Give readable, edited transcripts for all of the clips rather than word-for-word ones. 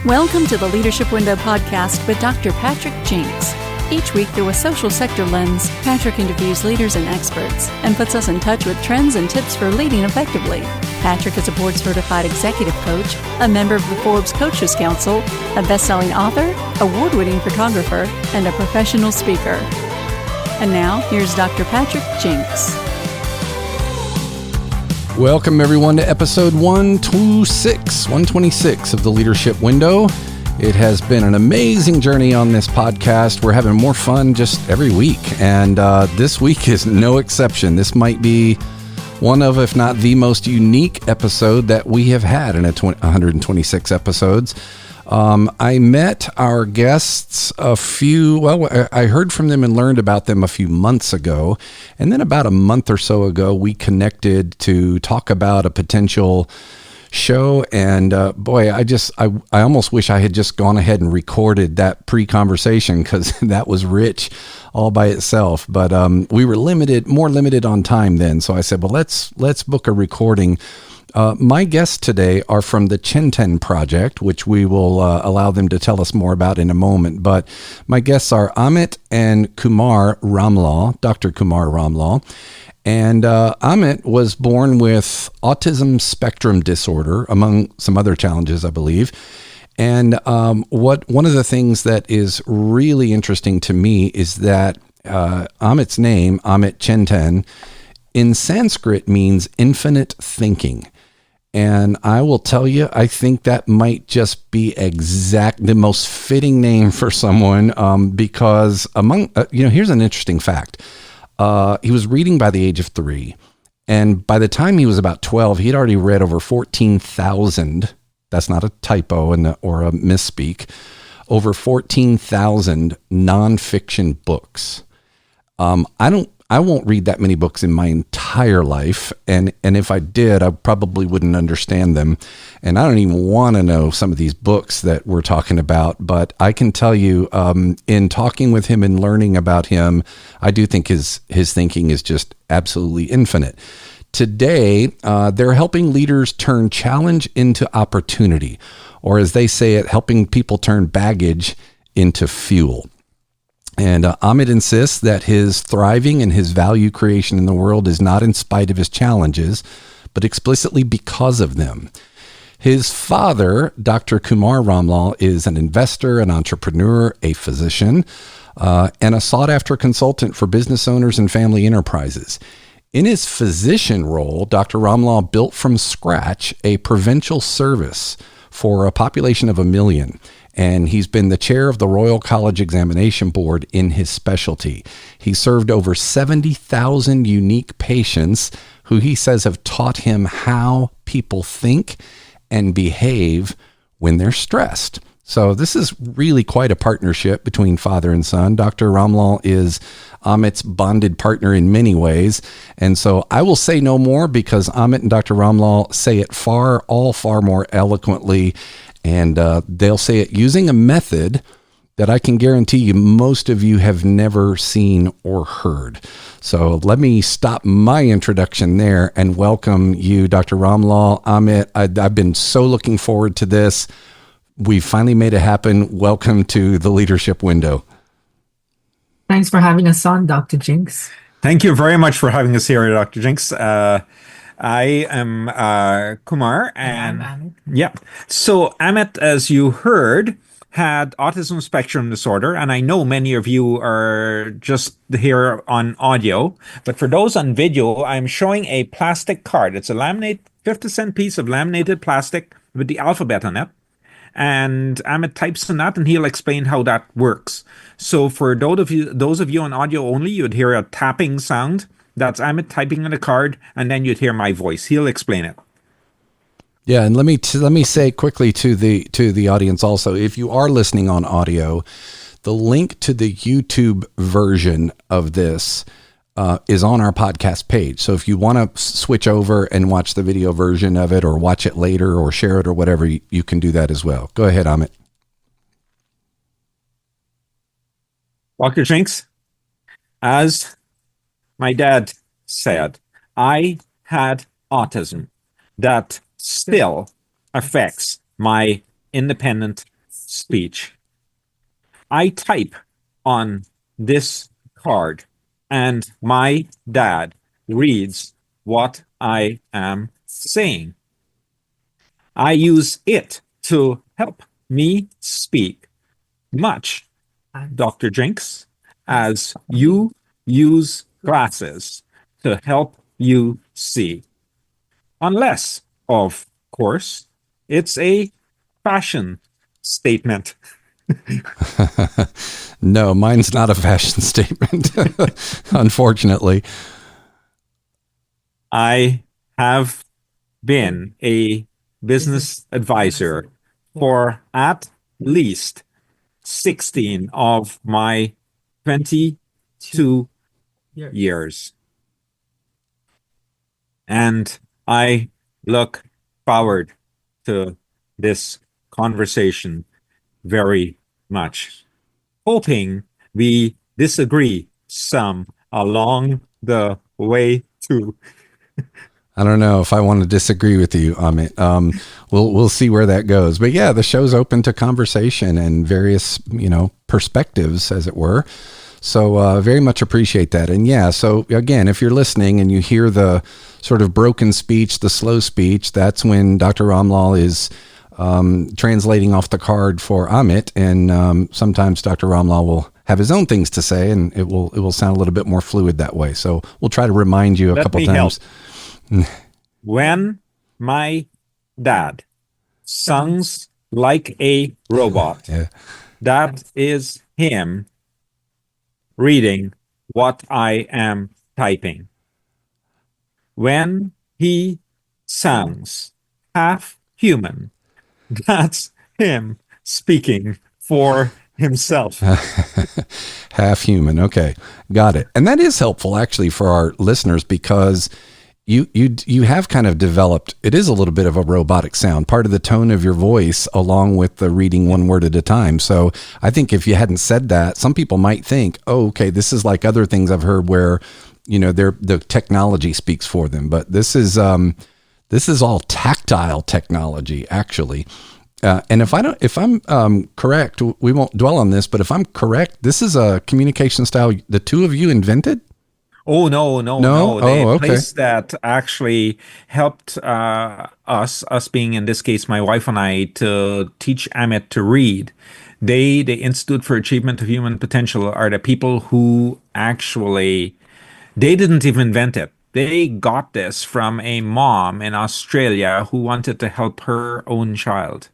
Welcome to the Leadership Window podcast with Dr. Patrick Jinks. Each week, through a social sector lens, Patrick interviews leaders and experts and puts us in touch with trends and tips for leading effectively. Patrick is a board-certified executive coach, a member of the Forbes Coaches Council, a best-selling author, award-winning photographer, and a professional speaker. And now, here's Dr. Patrick Jinks. Welcome, everyone, to episode 126 of the Leadership Window. It has been an amazing journey on this podcast. We're having more fun just every week, and this week is no exception. This might be one of, if not the most unique episode that we have had in 126 episodes. I met our guests I heard from them and learned about them a few months ago. And then about a month or so ago, we connected to talk about a potential show. And I almost wish I had just gone ahead and recorded that pre-conversation, because that was rich all by itself. But we were more limited on time then. So I said, well, let's book a recording. My guests today are from the Chintan Project, which we will allow them to tell us more about in a moment. But my guests are Amit and Kumar Ramlall, Dr. Kumar Ramlall. And Amit was born with Autism Spectrum Disorder, among some other challenges, I believe. And one of the things that is really interesting to me is that Amit's name, Amit Chintan, in Sanskrit means infinite thinking. And I will tell you, I think that might just be the most fitting name for someone, because here's an interesting fact. He was reading by the age of 3. And by the time he was about 12, he'd already read over 14,000. That's not a typo or a misspeak. Over 14,000 nonfiction books. I won't read that many books in my entire life. And if I did, I probably wouldn't understand them. And I don't even want to know some of these books that we're talking about. But I can tell you, in talking with him and learning about him, I do think his thinking is just absolutely infinite. Today, they're helping leaders turn challenge into opportunity, or as they say it, helping people turn baggage into fuel. And Amit insists that his thriving and his value creation in the world is not in spite of his challenges, but explicitly because of them. His father, Dr. Kumar Ramlall, is an investor, an entrepreneur, a physician, and a sought-after consultant for business owners and family enterprises. In his physician role, Dr. Ramlall built from scratch a provincial service for a population of 1 million. And he's been the chair of the Royal College Examination Board in his specialty. He served over 70,000 unique patients who he says have taught him how people think and behave when they're stressed. So this is really quite a partnership between father and son. Dr. Ramlall is Amit's bonded partner in many ways. And so I will say no more, because Amit and Dr. Ramlall say it far more eloquently. And they'll say it using a method that I can guarantee you most of you have never seen or heard. So let me stop my introduction there and welcome you, Dr. Ramlall. Amit, I've been so looking forward to this. We finally made it happen. Welcome to the Leadership Window. Thanks for having us on, Dr. Jinks. Thank you very much for having us here, Dr. Jinks. I am Kumar, and I'm Amit. Yeah. So Amit, as you heard, had autism spectrum disorder, and I know many of you are just here on audio, but for those on video, I'm showing a plastic card. It's a 50-cent piece of laminated plastic with the alphabet on it. And Amit types on that, and he'll explain how that works. So for those of you on audio only, you'd hear a tapping sound. That's Amit typing on the card, and then you'd hear my voice. He'll explain it. Yeah, and let me say quickly to the audience also, if you are listening on audio, the link to the YouTube version of this is on our podcast page. So if you want to switch over and watch the video version of it, or watch it later, or share it, or whatever, you can do that as well. Go ahead, Amit. Dr. Jinks, as my dad said, I had autism that still affects my independent speech. I type on this card, and my dad reads what I am saying. I use it to help me speak, much, Dr. Jinx, as you use glasses to help you see. Unless, of course, it's a fashion statement. No, mine's not a fashion statement, unfortunately. I have been a business advisor for at least 16 of my 22 years. And I look forward to this conversation very much, hoping we disagree some along the way too. I don't know if I want to disagree with you, Amit. We'll see where that goes. But yeah, the show's open to conversation and various, perspectives, as it were. So very much appreciate that. And yeah, so again, if you're listening and you hear the sort of broken speech, the slow speech, that's when Dr. Ramlall is translating off the card for Amit. And sometimes Dr. Ramlall will have his own things to say, and it will sound a little bit more fluid that way. So we'll try to remind you a couple times. When my dad sounds like a robot, Yeah. that is him reading what I am typing. When he sounds half human, that's him speaking for himself. Half human. Okay. Got it. And that is helpful actually for our listeners, because you have kind of developed, it is a little bit of a robotic sound, part of the tone of your voice, along with the reading one word at a time. So I think if you hadn't said that, some people might think, oh, okay, this is like other things I've heard where, the technology speaks for them. But this is all tactile technology, actually. And if I'm correct, we won't dwell on this, but if I'm correct, this is a communication style the two of you invented? Oh, no. No? The Oh, okay. place that actually helped us being, in this case, my wife and I, to teach Amit to read. The Institute for Achievement of Human Potential are the people who actually, they didn't even invent it. They got this from a mom in Australia who wanted to help her own child.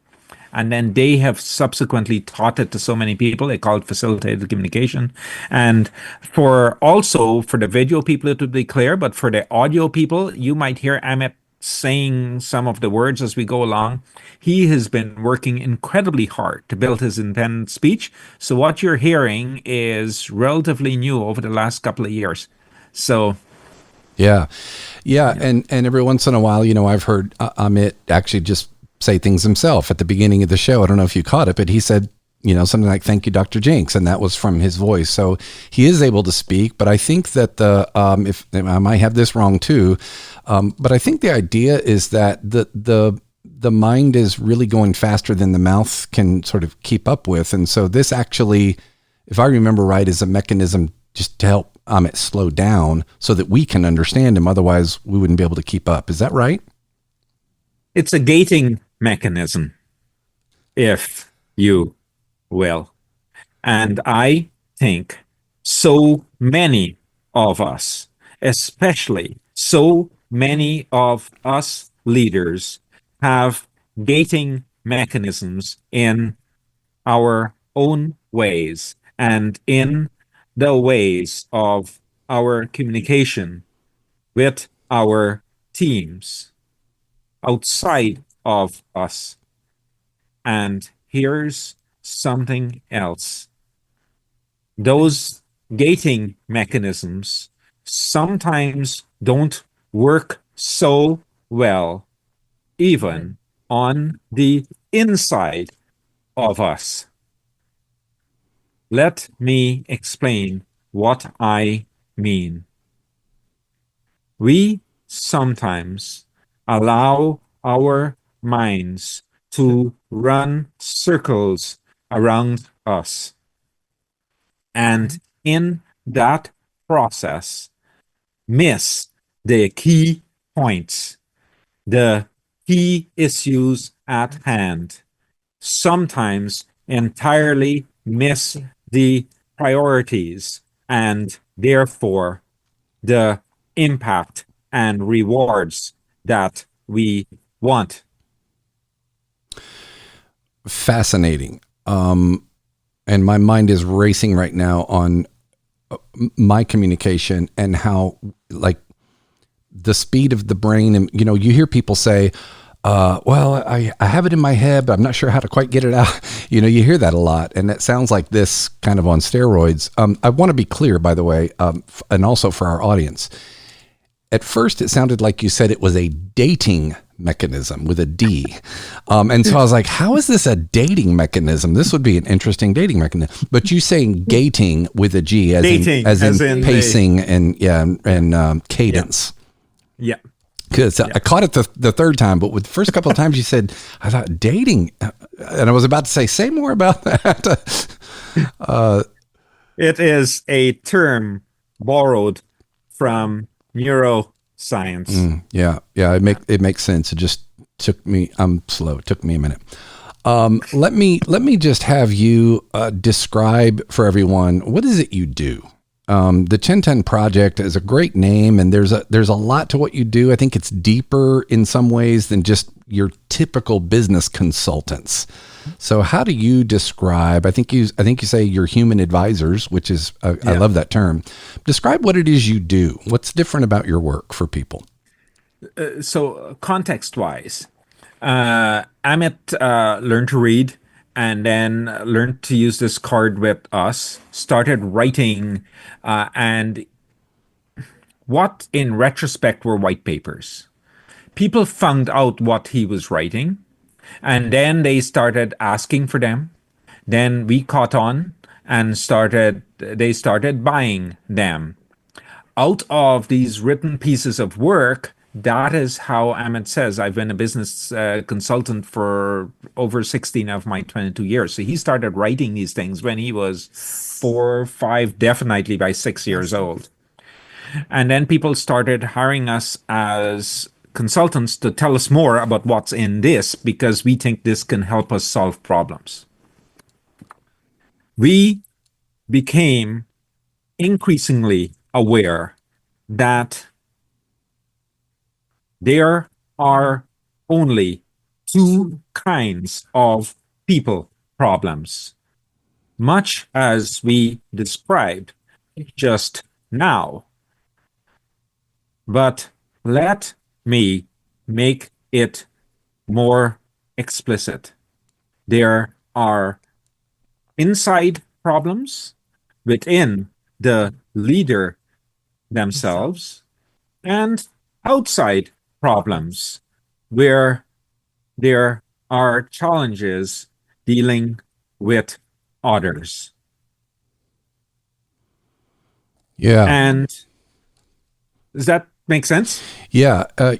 And then they have subsequently taught it to so many people. They call it facilitated communication. And for the video people, it would be clear, but for the audio people, you might hear Amit saying some of the words as we go along. He has been working incredibly hard to build his intended speech. So what you're hearing is relatively new over the last couple of years. So Yeah. And every once in a while, I've heard Amit actually just say things himself at the beginning of the show. I don't know if you caught it, but he said, something like, "Thank you, Dr. Jinx." And that was from his voice. So he is able to speak, but I think that if I might have this wrong too, but I think the idea is that the mind is really going faster than the mouth can sort of keep up with. And so this actually, if I remember right, is a mechanism just to help Amit slow down so that we can understand him. Otherwise we wouldn't be able to keep up. Is that right? it's a gating mechanism, if you will. And I think so many of us, especially so many of us leaders, have gating mechanisms in our own ways and in the ways of our communication with our teams outside of us. And here's something else. Those gating mechanisms sometimes don't work so well, even on the inside of us. Let me explain what I mean. We sometimes allow our minds to run circles around us. And in that process, miss the key points, the key issues at hand, sometimes entirely miss the priorities and therefore the impact and rewards that we want. Fascinating. And my mind is racing right now on my communication and how, like, the speed of the brain. And, you know, you hear people say, well, I have it in my head, but I'm not sure how to quite get it out. You know, you hear that a lot, and that sounds like this kind of on steroids. I want to be clear, by the way, and also for our audience. At first, it sounded like you said it was a dating mechanism with a D. And so I was like, how is this a dating mechanism? This would be an interesting dating mechanism. But you saying gating with a G as in pacing and cadence. Yeah. Because I caught it the third time, but with the first couple of times you said, I thought dating. And I was about to say more about that. It is a term borrowed from neuroscience. It makes sense. It just took me. I'm slow. It took me a minute. Let me just have you describe for everyone, what is it you do? The Chintan Project is a great name, and there's a lot to what you do. I think it's deeper in some ways than just your typical business consultants. So how do you describe, I think you say you're human advisors, which is, I love that term. Describe what it is you do. What's different about your work for people? So context-wise, Amit learned to read and then learned to use this card with us, started writing, and what in retrospect were white papers. People found out what he was writing, and then they started asking for them. Then we caught on and they started buying them. Out of these written pieces of work, that is how Amit says, I've been a business consultant for over 16 of my 22 years. So he started writing these things when he was 4, 5, definitely by 6 years old. And then people started hiring us as consultants to tell us more about what's in this, because we think this can help us solve problems. We became increasingly aware that there are only two kinds of people problems, much as we described just now. But let me make it more explicit. There are inside problems within the leader themselves and outside problems where there are challenges dealing with others. Yeah. And does that make sense? Yeah. One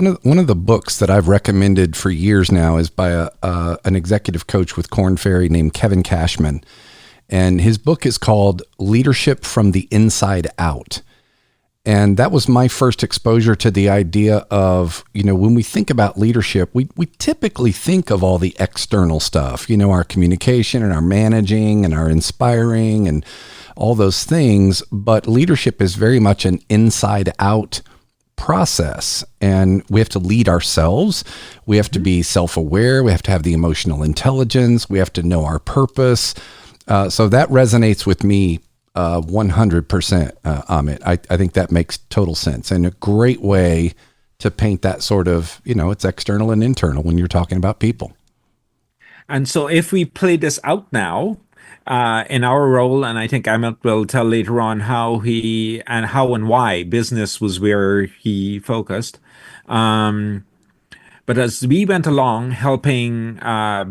of the books that I've recommended for years now is by an executive coach with Korn Ferry named Kevin Cashman. And his book is called Leadership from the Inside Out. And that was my first exposure to the idea of, when we think about leadership, we typically think of all the external stuff, our communication and our managing and our inspiring and all those things. But leadership is very much an inside out process, and we have to lead ourselves. We have to be self-aware. We have to have the emotional intelligence. We have to know our purpose. So that resonates with me 100%, Amit. I think that makes total sense, and a great way to paint that sort of, it's external and internal when you're talking about people. And so if we play this out now, in our role, and I think Amit will tell later on how and why business was where he focused. But as we went along helping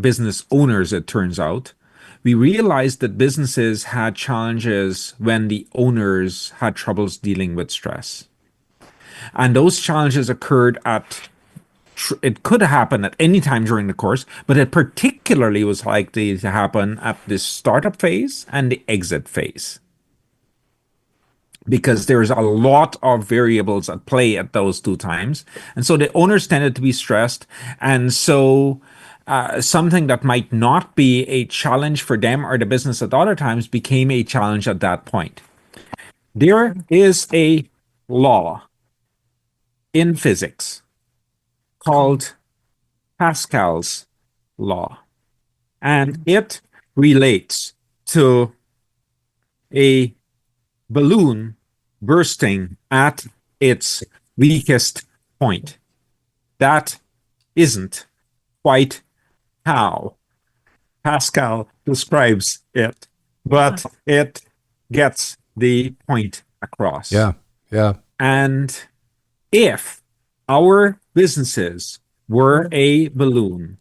business owners, it turns out, we realized that businesses had challenges when the owners had troubles dealing with stress. And those challenges occurred at it could happen at any time during the course, but it particularly was likely to happen at the startup phase and the exit phase, because there's a lot of variables at play at those two times. And so the owners tended to be stressed. And so something that might not be a challenge for them or the business at other times became a challenge at that point. There is a law in physics called Pascal's law, and it relates to a balloon bursting at its weakest point. That isn't quite how Pascal describes it, but it gets the point across. Yeah. And if our businesses were a balloon,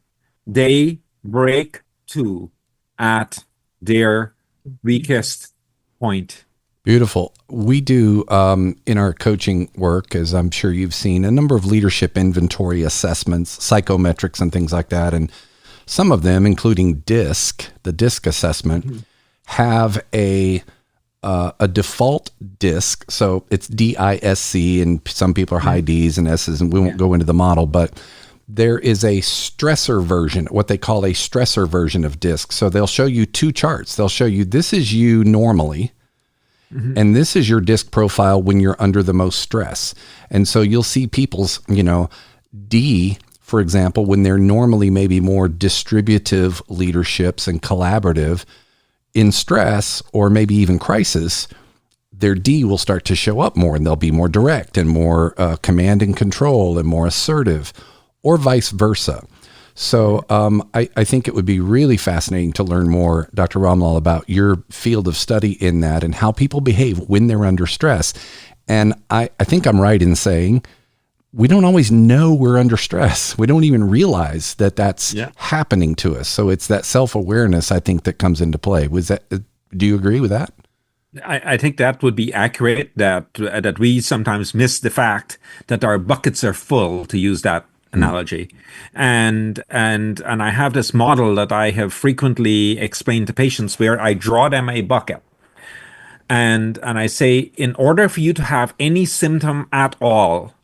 they break too at their weakest point. Beautiful. We do in our coaching work, as I'm sure you've seen, a number of leadership inventory assessments, psychometrics and things like that. And some of them, including DISC, the DISC assessment, have a default DISC. So it's DISC, and some people are high Ds and S's, and we won't go into the model, but there is a stressor version, what they call a stressor version of DISC. So they'll show you two charts. They'll show you, this is you normally, and this is your DISC profile when you're under the most stress. And so you'll see people's, D, for example, when they're normally maybe more distributive leaderships and collaborative, in stress or maybe even crisis, their D will start to show up more, and they'll be more direct and more command and control and more assertive, or vice versa. So I think it would be really fascinating to learn more, Dr. Ramlall, about your field of study in that and how people behave when they're under stress. And I think I'm right in saying we don't always know we're under stress. We don't even realize that that's happening to us. So it's that self-awareness, I think, that comes into play. Do you agree with that? I think that would be accurate, that we sometimes miss the fact that our buckets are full, to use that analogy. And I have this model that I have frequently explained to patients, where I draw them a bucket. And I say, in order for you to have any symptom at all,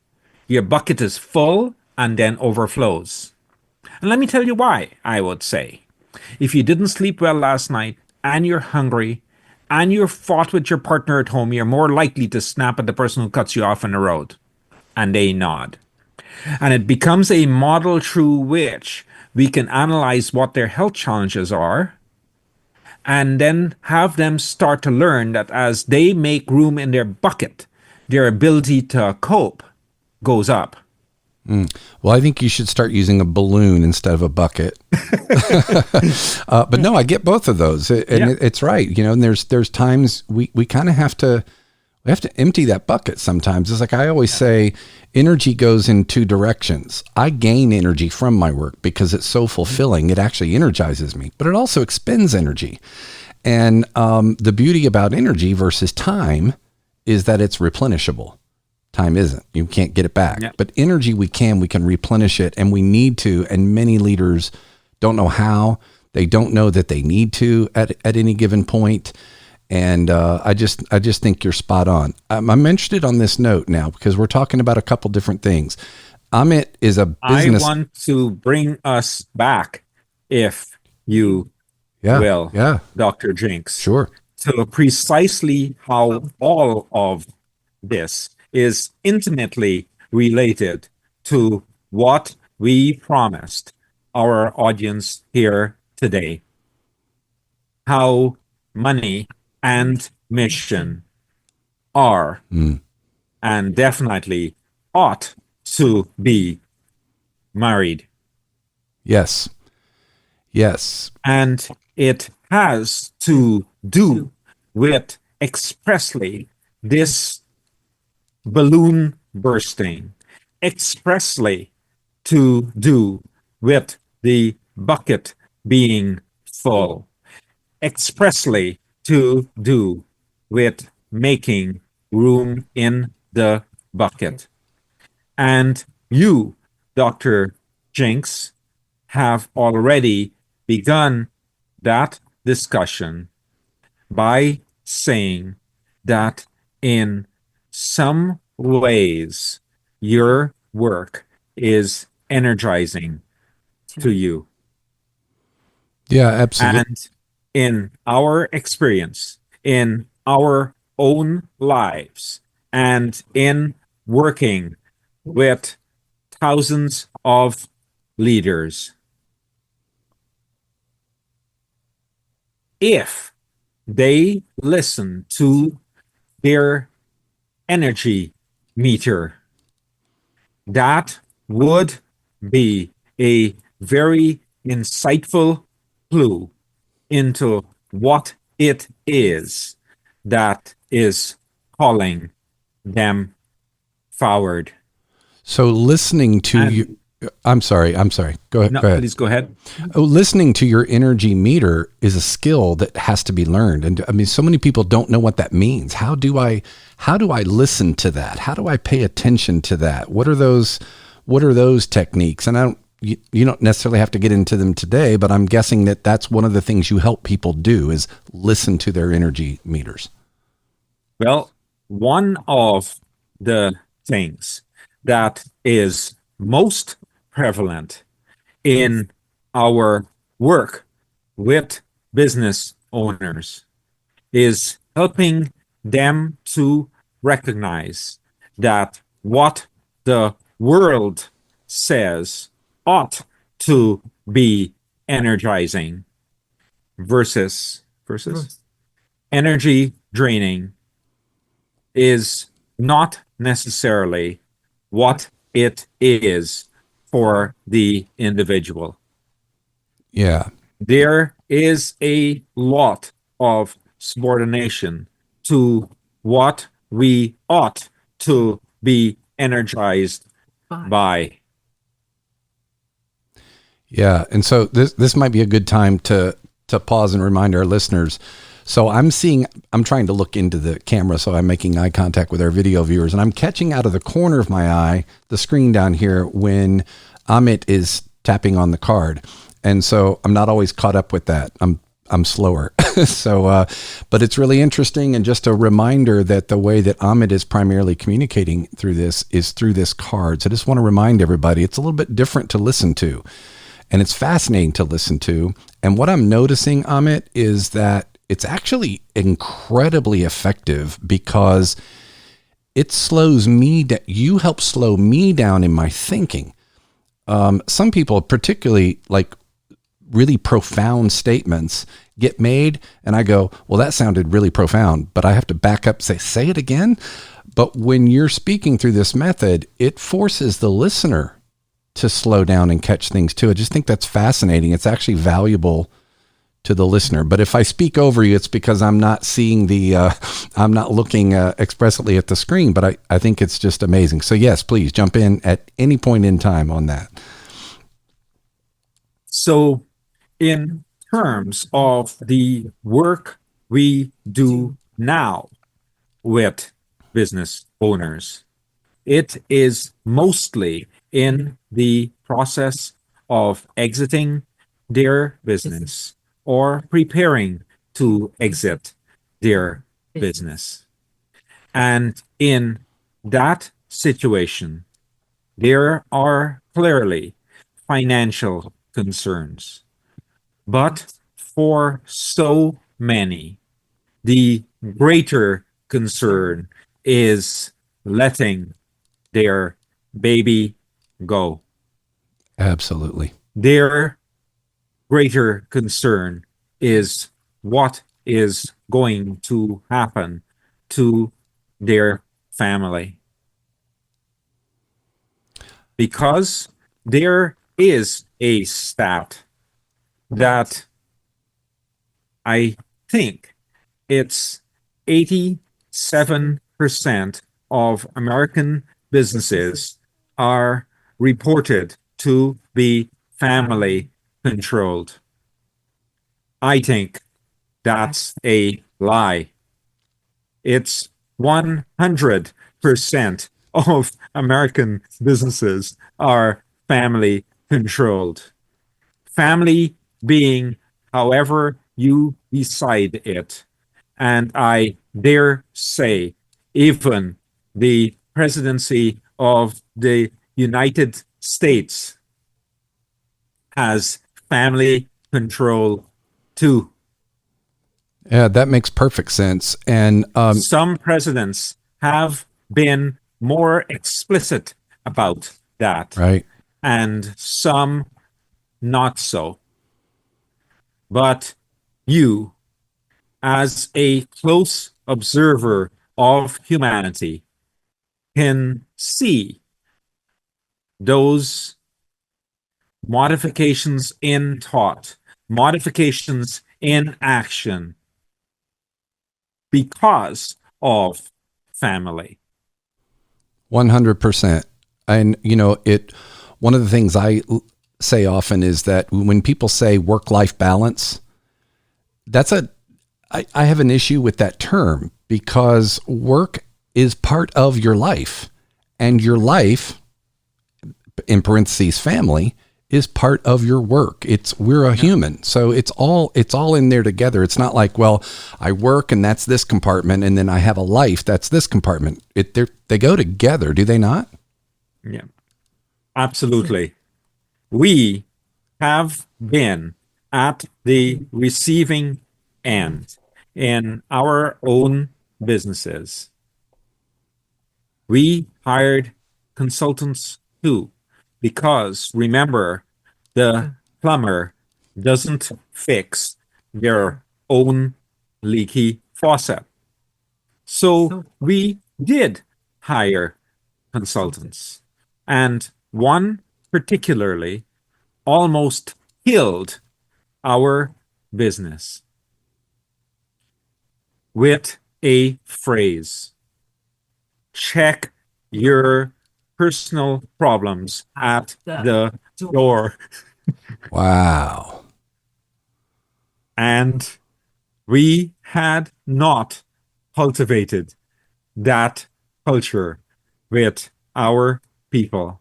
your bucket is full and then overflows. And let me tell you why, I would say. If you didn't sleep well last night, and you're hungry, and you fought with your partner at home, you're more likely to snap at the person who cuts you off on the road. And they nod. And it becomes a model through which we can analyze what their health challenges are, and then have them start to learn that as they make room in their bucket, their ability to cope goes up. Well, I think you should start using a balloon instead of a bucket. But no, I get both of those, and it's right. And there's times we kind of have to empty that bucket sometimes. It's like I always say, energy goes in two directions. I gain energy from my work because it's so fulfilling. It actually energizes me, but it also expends energy. And the beauty about energy versus time is that it's replenishable. Time isn't. You can't get it back. But energy we can replenish it, and we need to. And many leaders don't know how. They don't know that they need to at any given point. And I just think you're spot on. I'm interested on this note now because we're talking about a couple different things. Amit is a business. I want to bring us back, if you will, Dr. Jinx. Sure. To precisely how all of this is intimately related to what we promised our audience here today. How money and mission are and definitely ought to be married. Yes. And it has to do with expressly this balloon bursting, expressly to do with the bucket being full, expressly to do with making room in the bucket. And you Dr. Jinx have already begun that discussion by saying that in some ways your work is energizing to you. Yeah, absolutely. And in our experience, in our own lives, and in working with thousands of leaders, if they listen to their energy meter, that would be a very insightful clue into what it is that is calling them forward. So listening to And- you, I'm sorry. Go ahead. No, Go ahead. please go ahead. Oh, listening to your energy meter is a skill that has to be learned. And I mean, so many people don't know what that means. How do I listen to that? How do I pay attention to that? What are those techniques? And you don't necessarily have to get into them today, but I'm guessing that that's one of the things you help people do is listen to their energy meters. Well, one of the things that is most prevalent in our work with business owners is helping them to recognize that what the world says ought to be energizing versus energy draining is not necessarily what it is for the individual. Yeah. There is a lot of subordination to what we ought to be energized by. Yeah. And so this might be a good time to pause and remind our listeners. So I'm trying to look into the camera, so I'm making eye contact with our video viewers, and I'm catching out of the corner of my eye, the screen down here, when Amit is tapping on the card. And so I'm not always caught up with that. I'm slower. So, but it's really interesting. And just a reminder that the way that Amit is primarily communicating through this is through this card. So I just want to remind everybody, it's a little bit different to listen to, and it's fascinating to listen to. And what I'm noticing, Amit, is that it's actually incredibly effective because it slows me down. You help slow me down in my thinking. Some people, particularly like really profound statements, get made and I go, well, that sounded really profound, but I have to back up, say it again. But when you're speaking through this method, it forces the listener to slow down and catch things too. I just think that's fascinating. It's actually valuable to the listener. But if I speak over you, it's because I'm not seeing I'm not looking expressly at the screen, but I think it's just amazing. So yes, please jump in at any point in time on that. So in terms of the work we do now with business owners, it is mostly in the process of exiting their business or preparing to exit their business. And in that situation, there are clearly financial concerns. But for so many, the greater concern is letting their baby go. Absolutely. Their greater concern is what is going to happen to their family. Because there is a stat that I think it's 87% of American businesses are reported to be family controlled. I think that's a lie. It's 100% of American businesses are family controlled. Family being however you decide it. And I dare say, even the presidency of the United States has family control too. Yeah, that makes perfect sense. And Some presidents have been more explicit about that, right. and some not so. But you, as a close observer of humanity, can see those modifications in thought, modifications in action because of family. 100%. And, one of the things I say often is that when people say work-life balance, I have an issue with that term because work is part of your life, and your life, in parentheses, family, is part of your work. We're a human. So it's all in there together. It's not like, well, I work and that's this compartment, and then I have a life that's this compartment. They go together, do they not? Yeah, absolutely. We have been at the receiving end in our own businesses. We hired consultants too, because remember, the plumber doesn't fix their own leaky faucet. So we did hire consultants, and one particularly almost killed our business with a phrase: check your personal problems at the door. Wow. And we had not cultivated that culture with our people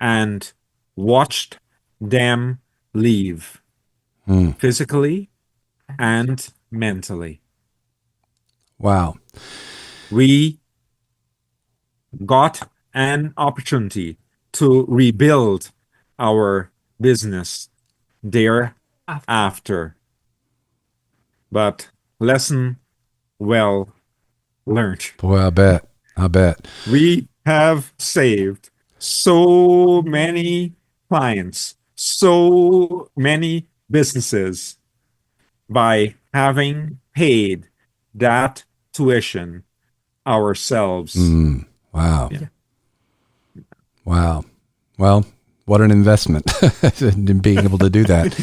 and watched them leave physically and mentally. Wow. We got an opportunity to rebuild our business thereafter. But lesson well learned. Boy, I bet. We have saved so many clients, so many businesses by having paid that tuition ourselves. Wow. Yeah. Wow. Well, what an investment in being able to do that.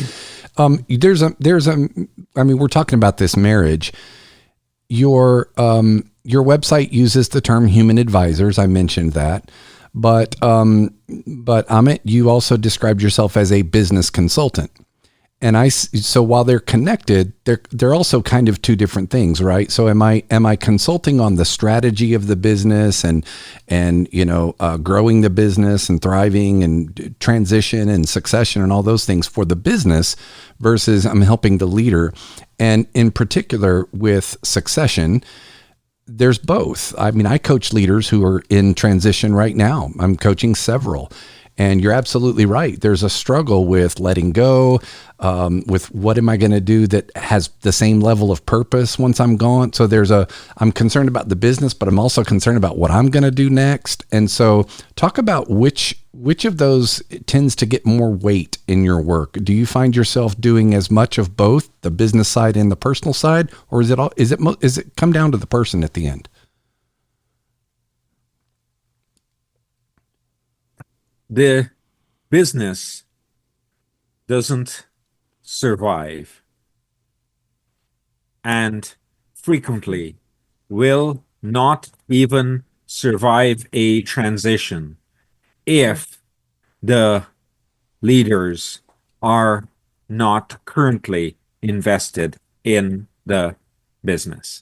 We're talking about this marriage. Your website uses the term human advisors. I mentioned that, but Amit, you also described yourself as a business consultant. And so while they're connected, they're also kind of two different things, right? So am I consulting on the strategy of the business and growing the business and thriving and transition and succession and all those things for the business, versus I'm helping the leader, and in particular with succession, there's both. I mean, I coach leaders who are in transition right now. I'm coaching several. And you're absolutely right. There's a struggle with letting go, with what am I going to do that has the same level of purpose once I'm gone. So I'm concerned about the business, but I'm also concerned about what I'm going to do next. And so talk about which of those tends to get more weight in your work. Do you find yourself doing as much of both the business side and the personal side, or is it come down to the person at the end? The business doesn't survive, and frequently will not even survive a transition if the leaders are not currently invested in the business.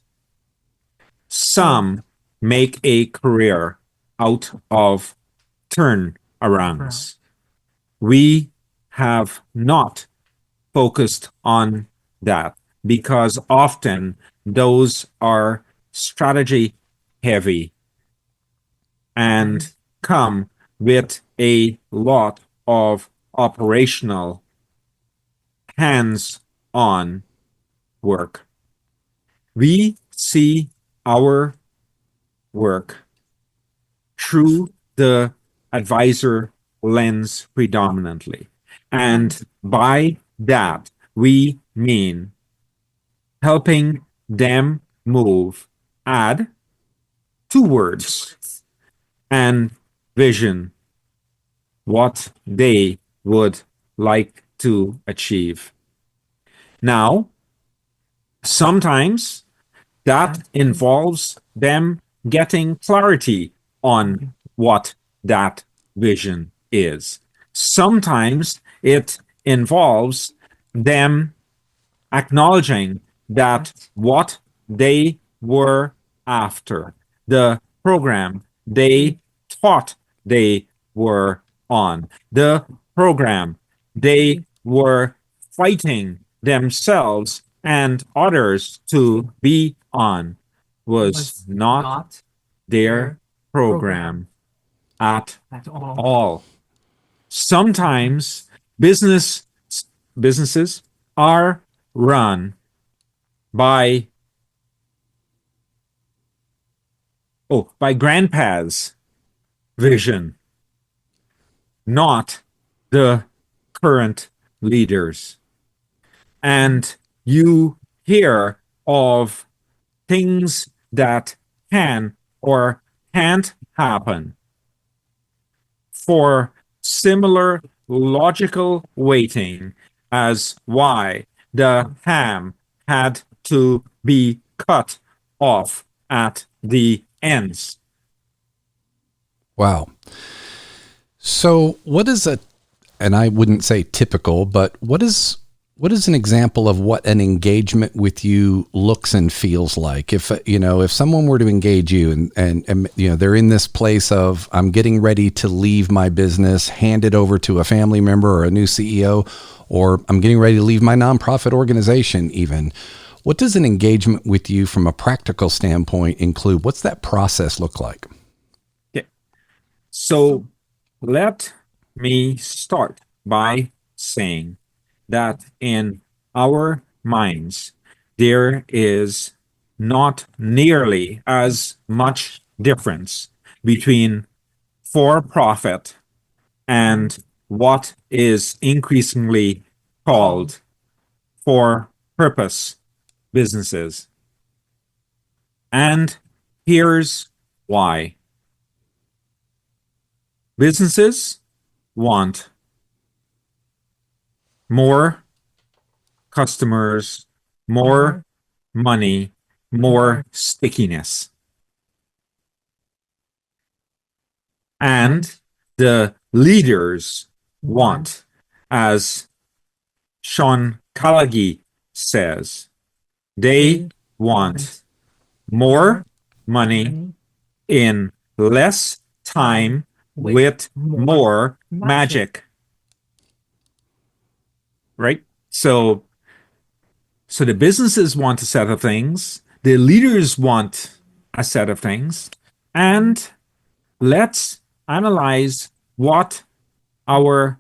Some make a career out of turnarounds. we have not focused on that because often those are strategy heavy and come with a lot of operational hands-on work. We see our work through the advisor lens predominantly. And by that, we mean helping them move, add 2 words and vision what they would like to achieve. Now, sometimes that involves them getting clarity on what that vision is. Sometimes it involves them acknowledging that what they were after, the program they thought they were on, the program they were fighting themselves and others to be on, was not their program at all. Sometimes businesses are run by grandpa's vision, not the current leaders. And you hear of things that can or can't happen for similar logical weighting as why the ham had to be cut off at the ends. Wow. So what is and I wouldn't say typical, but what is an example of what an engagement with you looks and feels like? If someone were to engage you and they're in this place of, I'm getting ready to leave my business, hand it over to a family member or a new CEO, or I'm getting ready to leave my nonprofit organization even. What does an engagement with you from a practical standpoint include? What's that process look like? Yeah. So let me start by saying that in our minds, there is not nearly as much difference between for-profit and what is increasingly called for-purpose businesses. And here's why. Businesses want more customers, more money, more stickiness. And the leaders want, as Sean Callaghy says, they want more money in less time with more magic. Right? So the businesses want a set of things, the leaders want a set of things, and let's analyze what our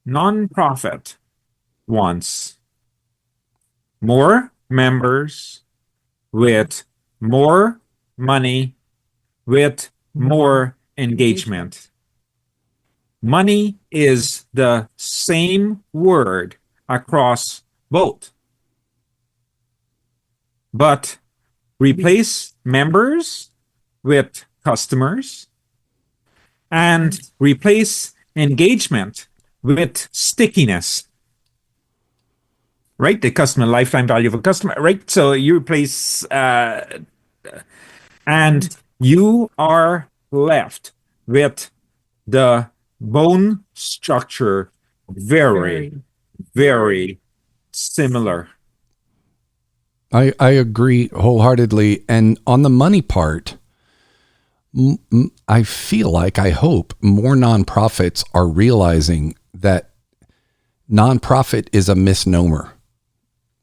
nonprofit wants. More members with more money, with more engagement. Money is the same word across both. But replace members with customers and replace engagement with stickiness. Right? The customer lifetime value of a customer, right? So you replace, and you are left with the bone structure very, very similar. I agree wholeheartedly. And on the money part, I feel like, I hope more nonprofits are realizing that nonprofit is a misnomer,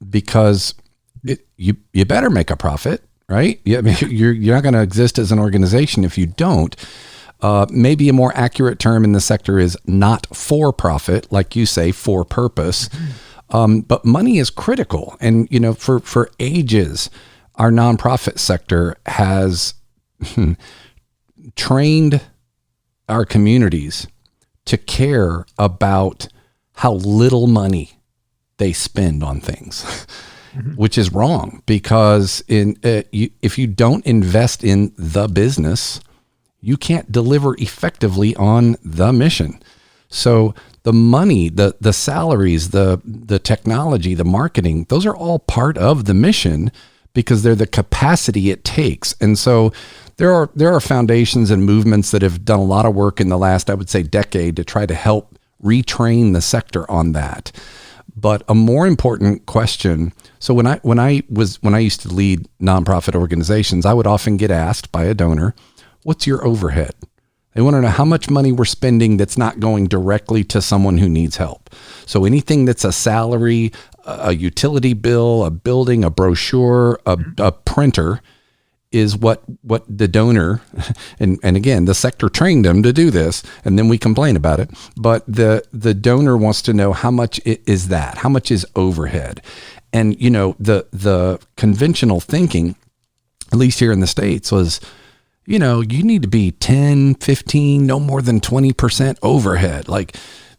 because you better make a profit, right? I mean, you're not going to exist as an organization if you don't. Maybe a more accurate term in the sector is not for profit, like you say, for purpose. But money is critical. And, for ages, our nonprofit sector has trained our communities to care about how little money they spend on things, which is wrong, because if you don't invest in the business, you can't deliver effectively on the mission. So the money, the salaries, the technology, the marketing, those are all part of the mission, because they're the capacity it takes. And so there are foundations and movements that have done a lot of work in the last, I would say, decade to try to help retrain the sector on that. But a more important question. So when I used to lead nonprofit organizations, I would often get asked by a donor, "What's your overhead?" They want to know how much money we're spending that's not going directly to someone who needs help. So anything that's a salary, a utility bill, a building, a brochure, a printer, is what the donor, and again, the sector trained them to do this, and then we complain about it. But the donor wants to know, how much is that? How much is overhead? And, the conventional thinking, at least here in the States, was, you need to be 10, 15, no more than 20% overhead. Like,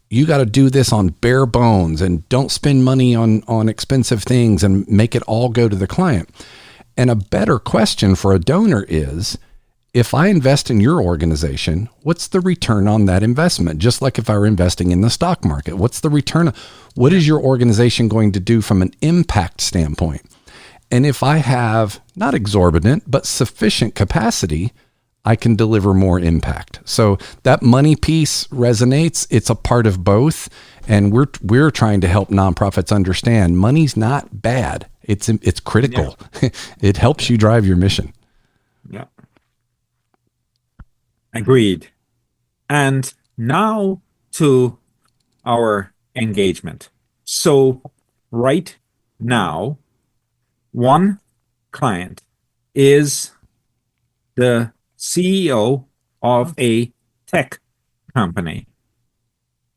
you got to do this on bare bones and don't spend money on expensive things and make it all go to the client. And a better question for a donor is, if I invest in your organization, what's the return on that investment? Just like if I were investing in the stock market, what's the return? What is your organization going to do from an impact standpoint? And if I have not exorbitant, but sufficient capacity, I can deliver more impact. So that money piece resonates. It's a part of both. And we're trying to help nonprofits understand money's not bad. It's critical. Yeah. It helps you drive your mission. Yeah. Agreed. And now to our engagement. So right now, one client is the CEO of a tech company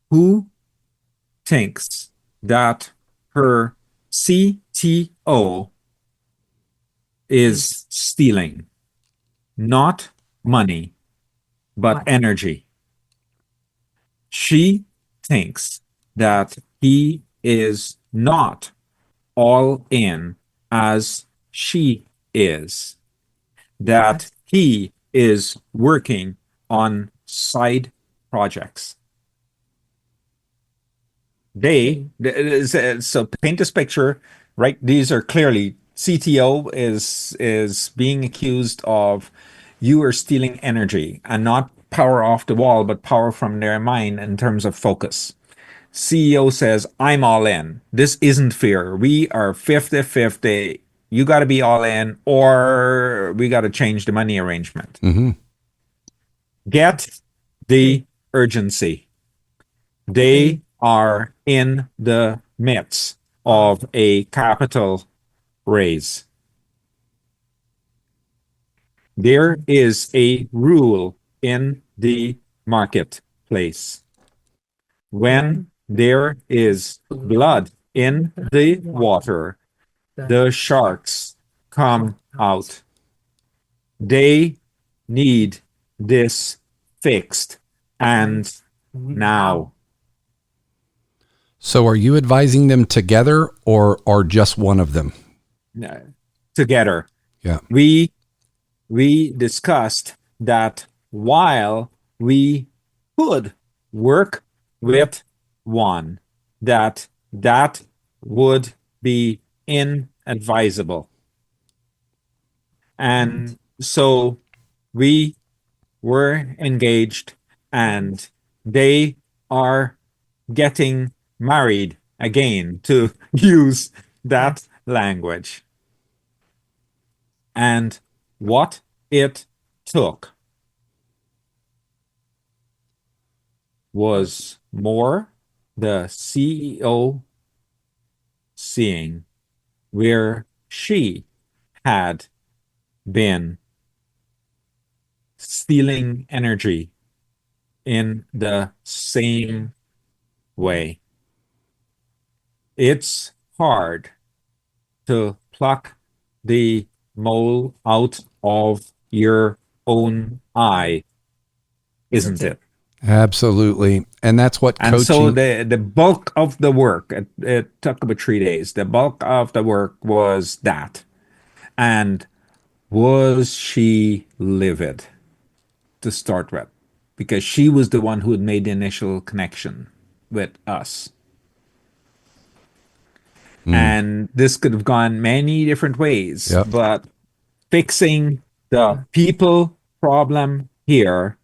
who thinks that her CTO is stealing not money, but energy. She thinks that he is not all in as she is, that he is working on side projects. So paint this picture, right? These are clearly, CTO is being accused of, you are stealing energy, and not power off the wall, but power from their mind in terms of focus. CEO says, I'm all in. This isn't fair. We are 50-50. You got to be all in, or we got to change the money arrangement. Mm-hmm. Get the urgency. They are in the midst of a capital raise. There is a rule in the marketplace. When there is blood in the water, the sharks come out. They need this fixed, and now. So are you advising them together or just one of them? Together. Yeah. We discussed that while we could work with one, that would be inadvisable. And so we were engaged, and they are getting married again, to use that language. And what it took was more the CEO seeing where she had been stealing energy in the same way. It's hard to pluck the mole out of your own eye, isn't it? Absolutely. And that's what And so coaching. the bulk of the work, it took about 3 days. The bulk of the work was that. And was she livid to start with? Because she was the one who had made the initial connection with us. And this could have gone many different ways, Yep. but fixing the people problem here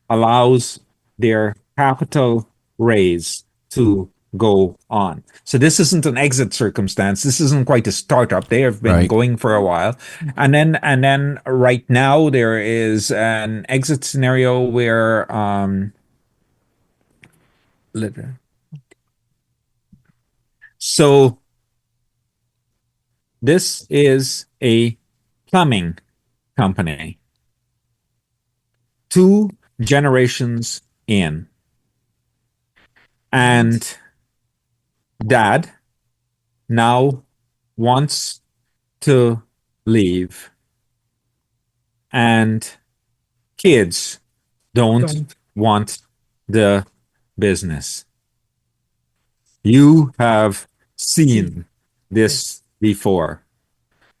allows their capital raise to go on. So this isn't an exit circumstance. This isn't quite a startup. They have been Right. going for a while. And then right now there is an exit scenario where so this is a plumbing company. 2 generations in. And dad now wants to leave. And kids don't want the business. You have seen this before.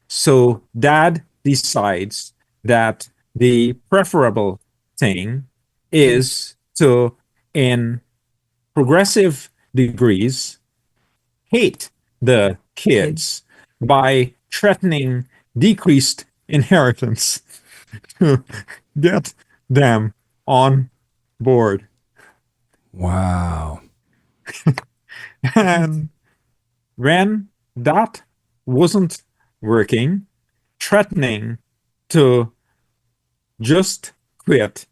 So dad decides that the preferable thing is to, in progressive degrees, hate the kids by threatening decreased inheritance to get them on board. Wow. And when that wasn't working, threatening to just quit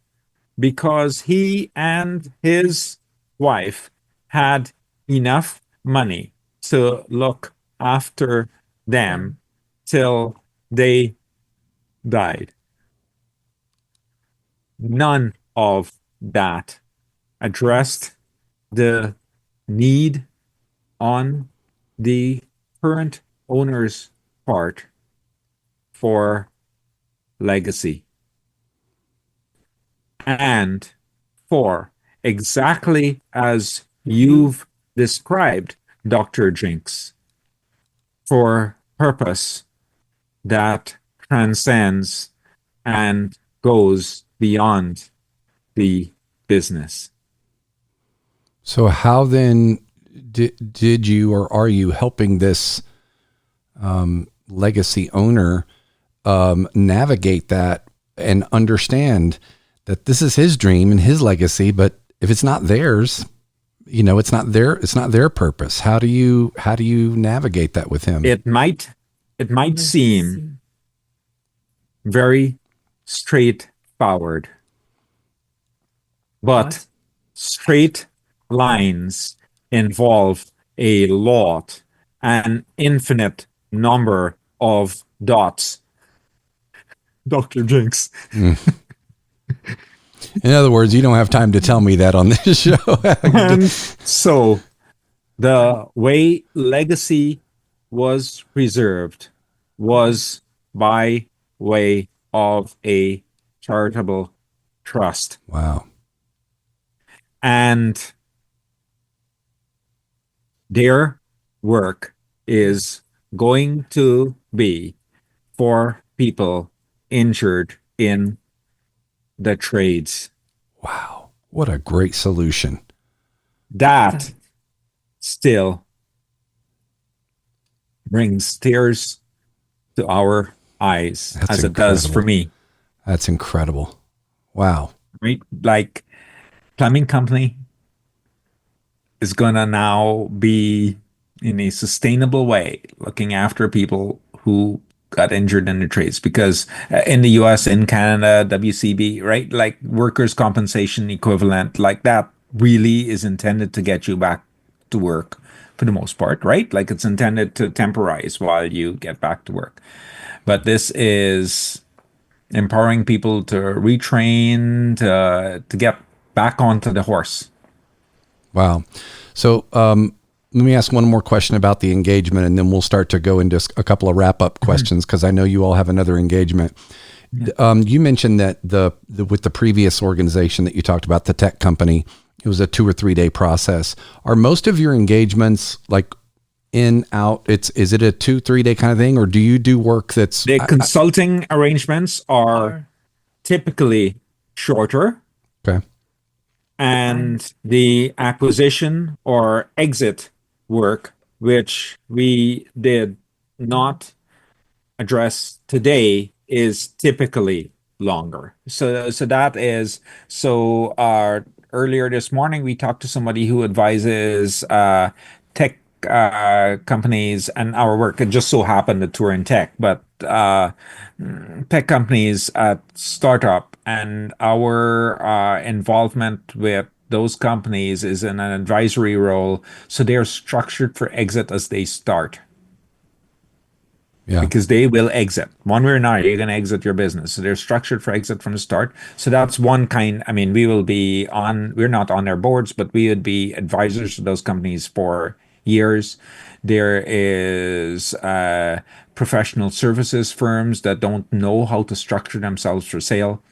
because he and his wife had enough money to look after them till they died. None of that addressed the need on the current owner's part for legacy. And for exactly as you've described, Dr. Jinx, for purpose that transcends and goes beyond the business. So how then did you, or are you helping this legacy owner navigate that and understand that this is his dream and his legacy, but if it's not theirs, it's not their purpose. How do you navigate that with him? It might seem very straightforward, but straight lines involve a lot, an infinite number of dots. Dr. Jinx. In other words, you don't have time to tell me that on this show. And so the way legacy was preserved was by way of a charitable trust. Wow. And their work is going to be for people injured in the trades. Wow. What a great solution. That still brings tears to our eyes, That's as it does for incredible. me. That's incredible. Wow. Right? Like, plumbing company is gonna now be in a sustainable way looking after people who got injured in the trades, because in the US, in Canada, WCB, right? Like workers' compensation equivalent, like that really is intended to get you back to work for the most part, right? Like it's intended to temporize while you get back to work. But this is empowering people to retrain, to get back onto the horse. Wow. So let me ask one more question about the engagement, and then we'll start to go into a couple of wrap-up questions, because I know you all have another engagement. You mentioned that with the previous organization that you talked about, the tech company, it was a 2 or 3 day process. Are most of your engagements like in, out? Is it a 2-3 day kind of thing, or do you do work that's... The consulting arrangements are typically shorter. Okay. And the acquisition or exit work, which we did not address today, is typically longer. So earlier this morning we talked to somebody who advises tech companies, and our work, it just so happened that we're in tech, but tech companies at startup, and our involvement with those companies is in an advisory role. So they're structured for exit as they start. Yeah. Because they will exit. One way or another, you're going to exit your business. So they're structured for exit from the start. So that's one kind. I mean, we're not on their boards, but we would be advisors to those companies for years. There is professional services firms that don't know how to structure themselves for sale.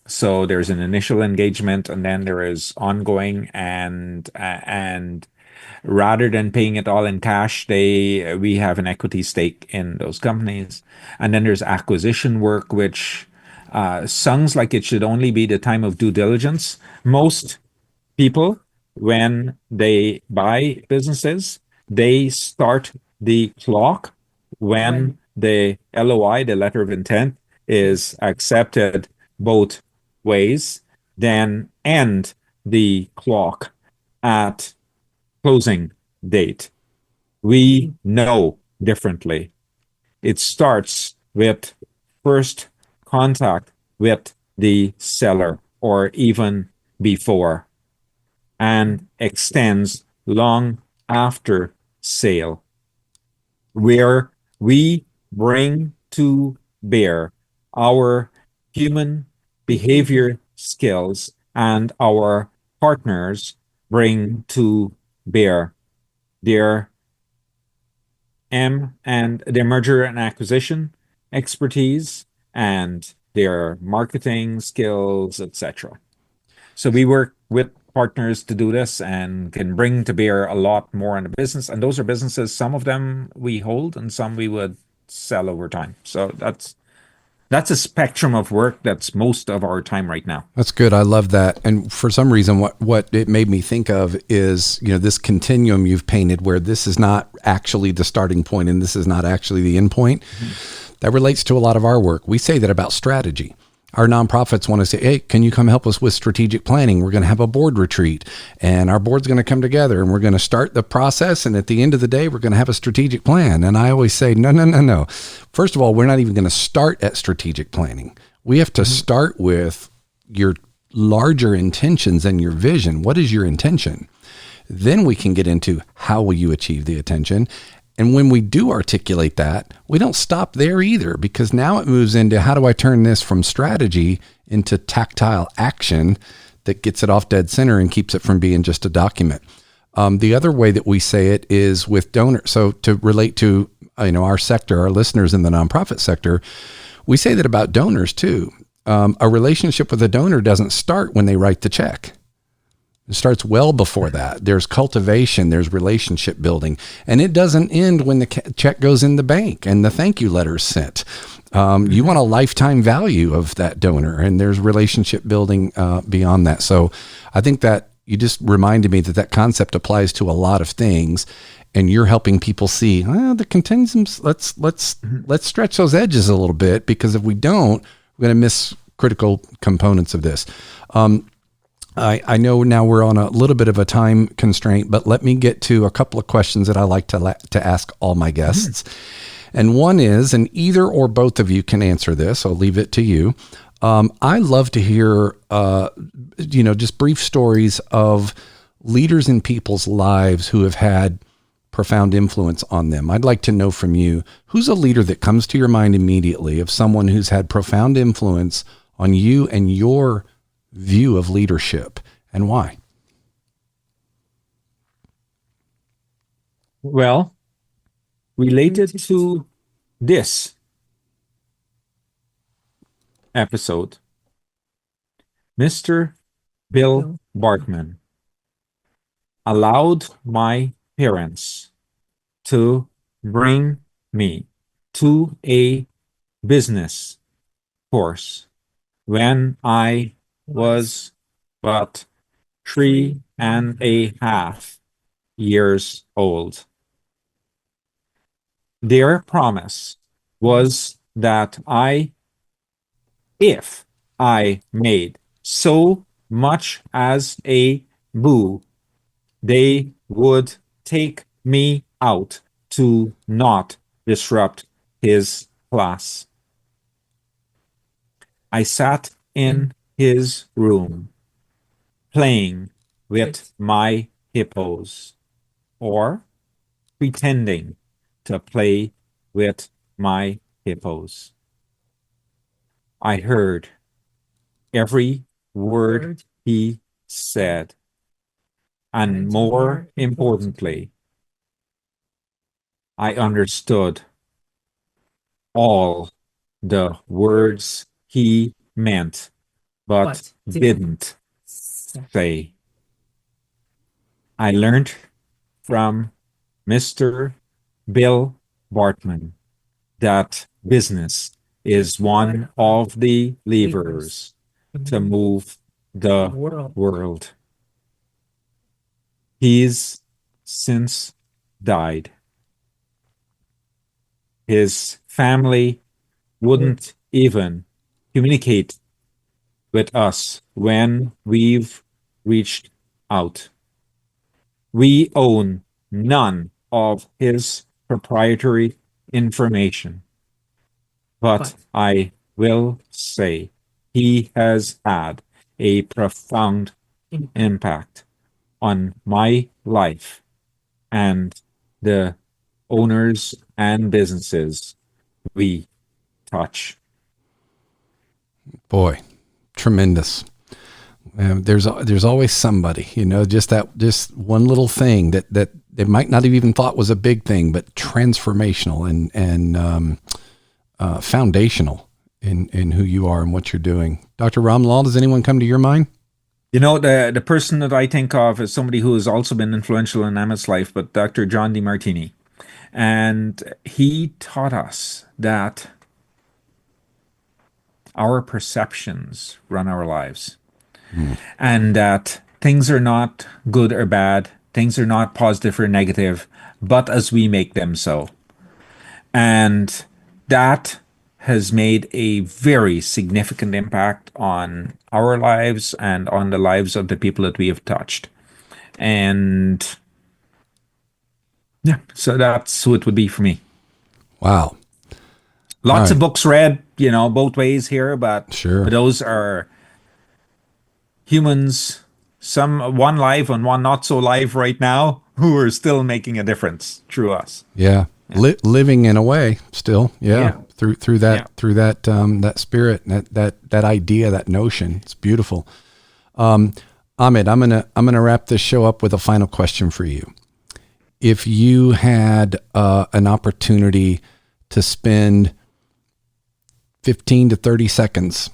So there's an initial engagement, and then there is ongoing, and rather than paying it all in cash, we have an equity stake in those companies. And then there's acquisition work, which sounds like it should only be the time of due diligence. Most people, when they buy businesses, they start the clock when the LOI, the letter of intent, is accepted both ways, then end the clock at closing date. We know differently. It starts with first contact with the seller, or even before, and extends long after sale, where we bring to bear our human behavior skills, and our partners bring to bear their their merger and acquisition expertise and their marketing skills, etc. So we work with partners to do this and can bring to bear a lot more in the business. And those are businesses, some of them we hold and some we would sell over time. So that's a spectrum of work that's most of our time right now. That's good. I love that. And for some reason, what it made me think of is, this continuum you've painted, where this is not actually the starting point and this is not actually the end point. Mm-hmm. That relates to a lot of our work. We say that about strategy. Our nonprofits want to say, hey, can you come help us with strategic planning? We're going to have a board retreat, and our board's going to come together, and we're going to start the process. And at the end of the day, we're going to have a strategic plan. And I always say, no. First of all, we're not even going to start at strategic planning. We have to start with your larger intentions and your vision. What is your intention? Then we can get into how will you achieve the intention. And when we do articulate that, we don't stop there either, because now it moves into how do I turn this from strategy into tactile action that gets it off dead center and keeps it from being just a document. The other way that we say it is with donors. So to relate to our sector, our listeners in the nonprofit sector, we say that about donors too. A relationship with a donor doesn't start when they write the check. It starts well before that. There's cultivation, there's relationship building, and it doesn't end when the check goes in the bank and the thank you letter is sent. You want a lifetime value of that donor, and there's relationship building beyond that. So I think that you just reminded me that concept applies to a lot of things, and you're helping people see the continuums. Let's stretch those edges a little bit, because if we don't, we're going to miss critical components of this. I know now we're on a little bit of a time constraint, but let me get to a couple of questions that I like to ask all my guests. And one is, and either or both of you can answer this, I'll leave it to you. I love to hear, just brief stories of leaders in people's lives who have had profound influence on them. I'd like to know from you, who's a leader that comes to your mind immediately of someone who's had profound influence on you and your view of leadership, and why? Well, related to this episode, Mr. Bill Bartman allowed my parents to bring me to a business course when I was but 3.5 years old. Their promise was that if I made so much as a boo, they would take me out to not disrupt his class. I sat in his room playing with my hippos, or pretending to play with my hippos. I heard every word he said, and more importantly, I understood all the words he meant but didn't say. I learned from Mr. Bill Bartman that business is one of the levers to move the world. He's since died. His family wouldn't even communicate with us when we've reached out. We own none of his proprietary information, but I will say he has had a profound impact on my life and the owners and businesses we touch. Boy, tremendous. There's always somebody, just one little thing that they might not have even thought was a big thing, but transformational and foundational in who you are and what you're doing. Dr. Ramlall, does anyone come to your mind? The person that I think of is somebody who has also been influential in Amit's life, but Dr. John DeMartini. And he taught us that our perceptions run our lives. And that things are not good or bad, things are not positive or negative, but as we make them so. And that has made a very significant impact on our lives and on the lives of the people that we have touched. And yeah, so that's who it would be for me. Wow. Lots of books read, both ways here, but sure, those are humans, some one live and one not so live right now, who are still making a difference through us. Yeah. Living in a way still. Yeah. Through that that spirit, that idea, that notion. It's beautiful. Amit, I'm gonna wrap this show up with a final question for you. If you had an opportunity to spend 15 to 30 seconds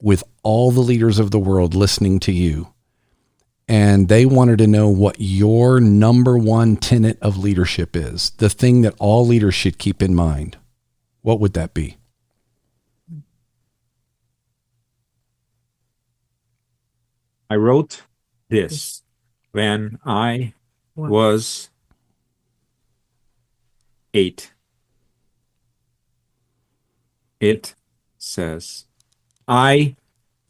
with all the leaders of the world listening to you, and they wanted to know what your number one tenet of leadership is, the thing that all leaders should keep in mind, what would that be? I wrote this when I was 8. It says, I,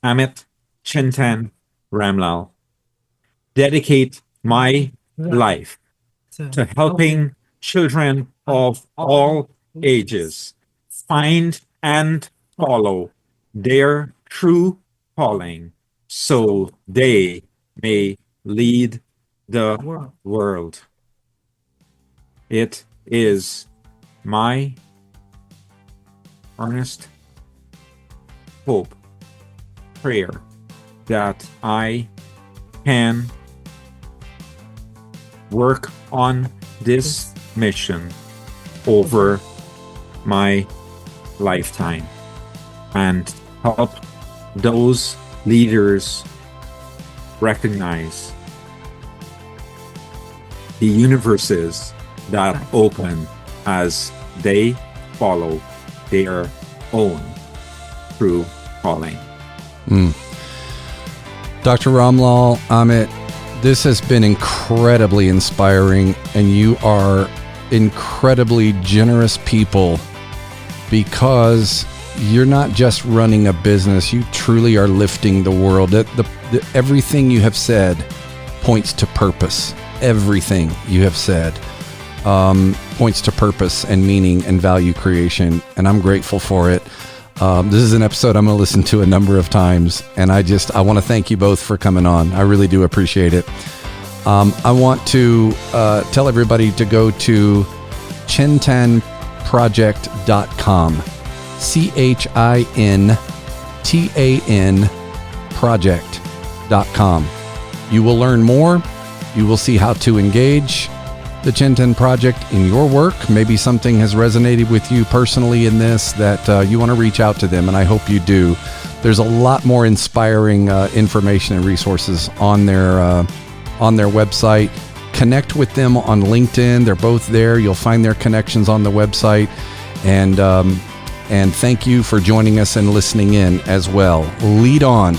Amit Chintan Ramlall, dedicate my life to helping children of all ages find and follow their true calling so they may lead the world. It is my earnest hope, prayer, that I can work on this mission over my lifetime and help those leaders recognize the universes that open as they follow their own true calling. Dr. Ramlall, Amit, this has been incredibly inspiring, and you are incredibly generous people, because you're not just running a business, you truly are lifting the world. Everything you have said points to purpose. Everything you have said points to purpose and meaning and value creation, and I'm grateful for it. This is an episode I'm going to listen to a number of times, and I want to thank you both for coming on. I really do appreciate it. I want to tell everybody to go to ChintanProject.com. CHINTAN project.com. You will learn more. You will see how to engage the Chintan Project in your work. Maybe something has resonated with you personally in this that you want to reach out to them, and I hope you do. There's a lot more inspiring information and resources on their website. Connect with them on LinkedIn. They're both there. You'll find their connections on the website. And thank you for joining us and listening in as well. Lead on.